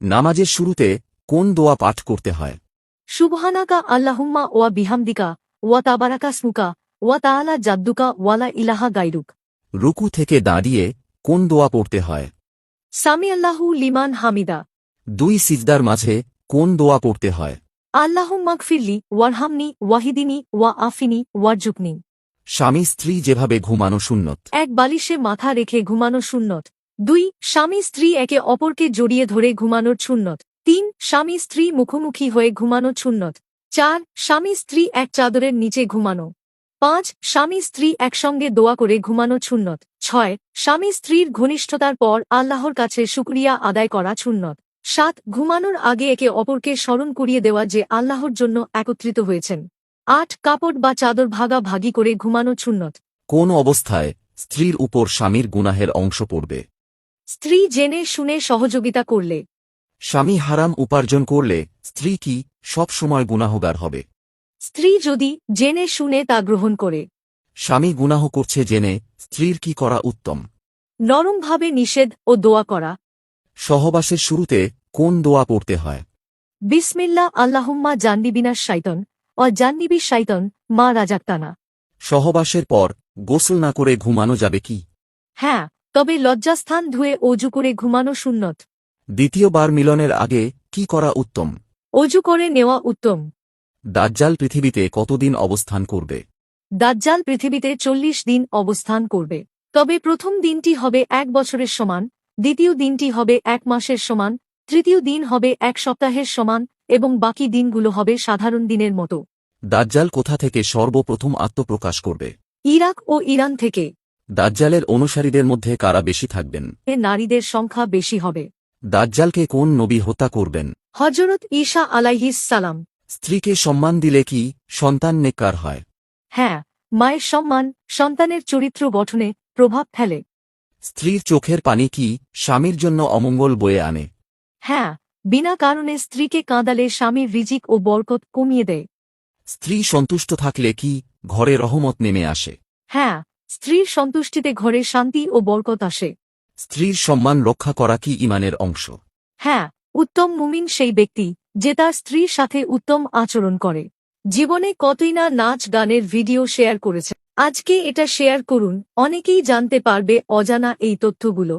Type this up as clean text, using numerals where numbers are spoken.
নামাজের শুরুতে কোন দোয়া পাঠ করতে হয়? সুবহানাকা আল্লাহুম্মা ওয়া বিহামদিকা ওয়া তাবারাকা স্মুকা ওয়া তাআলা জাদ্দুকা ওয়ালা ইলাহা গায়রুক। রুকু থেকে দাঁড়িয়ে কোন দোয়া পড়তে হয়? সামি আল্লাহু লিমান হামিদা। দুই সিজদার মাঝে কোন দোয়া পড়তে হয়? আল্লাহুম্মাগফিরলি ওয়ারহামনি ওয়াহিদিনী ওয়া আফিনী ওয়ারজুকনি। স্বামী স্ত্রী যেভাবে ঘুমানো সুন্নত। এক বালিশে মাথা রেখে ঘুমানো সুন্নত। 2 স্বামী স্ত্রী একে অপরকে জড়িয়ে ধরে ঘুমানোর সুন্নত। 3 স্বামী স্ত্রী মুখোমুখি হয়ে ঘুমানো সুন্নত। 4 স্বামী স্ত্রী এক চাদরের নিচে ঘুমানো। 5 স্বামী স্ত্রী একসঙ্গে দোয়া করে ঘুমানো সুন্নত। 6 স্বামী স্ত্রীর ঘনিষ্ঠতার পর আল্লাহর কাছে শুকরিয়া আদায় করা সুন্নত। 7 ঘুমানোর আগে একে অপরকে স্মরণ করিয়ে দেওয়া যে আল্লাহর জন্য একত্রিত হয়েছেন। 8 কাপড় বা চাদর ভাগাভাগি করে ঘুমানো সুন্নত। কোন অবস্থায় স্ত্রীর উপর স্বামীর গুনাহের অংশ পড়বে? স্ত্রী জেনে শুনে সহযোগিতা করলে। স্বামী হারাম উপার্জন করলে স্ত্রী কি সব সময় গুনাহগার হবে? স্ত্রী যদি জেনে শুনে তা গ্রহণ করে। স্বামী গুনাহ করছে জেনে স্ত্রীর কি করা উত্তম? নরমভাবে নিষেধ ও দোয়া করা। সহবাসের শুরুতে কোন দোয়া পড়তে হয়? বিসমিল্লাহ আল্লাহুম্মা জান্নিবিনাশ শাইতান ও জান্নিবি শাইতান মা রাজাক্তানা। সহবাসের পর গোসল না করে ঘুমানো যাবে কি? হ্যাঁ, তবে লজ্জাস্থান ধুয়ে অজু করে ঘুমানো সুন্নত। দ্বিতীয়বার মিলনের আগে কি করা উত্তম? অজু করে নেওয়া উত্তম। দাজ্জাল পৃথিবীতে কতদিন অবস্থান করবে? দাজ্জাল পৃথিবীতে 40 দিন অবস্থান করবে। তবে প্রথম দিনটি হবে 1 বছরের সমান, দ্বিতীয় দিনটি হবে 1 মাসের সমান, তৃতীয় দিন হবে 1 সপ্তাহের সমান এবং বাকি দিনগুলো হবে সাধারণ দিনের মতো। দাজ্জাল কোথা থেকে সর্বপ্রথম আত্মপ্রকাশ করবে? ইরাক ও ইরান থেকে। দাজ্জালের অনুসারীদের মধ্যে কারা বেশি থাকবেন? নারীদের সংখ্যা বেশি হবে। দাজ্জালকে কোন নবী হত্যা করবেন? হযরত ঈসা আলাইহিস সালাম। স্ত্রীকে সম্মান দিলে কি সন্তান নেককার হয়? হ্যাঁ, মায়ের সম্মান সন্তানের চরিত্র গঠনে প্রভাব ফেলে। স্ত্রীর চোখের পানি কি স্বামীর জন্য অমঙ্গল বয়ে আনে? হ্যাঁ, বিনা কারণে স্ত্রীকে কাঁদালে স্বামীর রিজিক ও বরকত কমিয়ে দেয়। স্ত্রী সন্তুষ্ট থাকলে কি ঘরে রহমত নেমে আসে? হ্যাঁ, স্ত্রীর সন্তুষ্টিতে ঘরে শান্তি ও বরকত আসে। স্ত্রীর সম্মান রক্ষা করা কি ঈমানের অংশ? হ্যাঁ, উত্তম মুমিন সেই ব্যক্তি যে তার স্ত্রীর সাথে উত্তম আচরণ করে। জীবনে কতই না নাচ গানের ভিডিও শেয়ার করেছে। আজকে এটা শেয়ার করুন, অনেকেই জানতে পারবে অজানা এই তথ্যগুলো।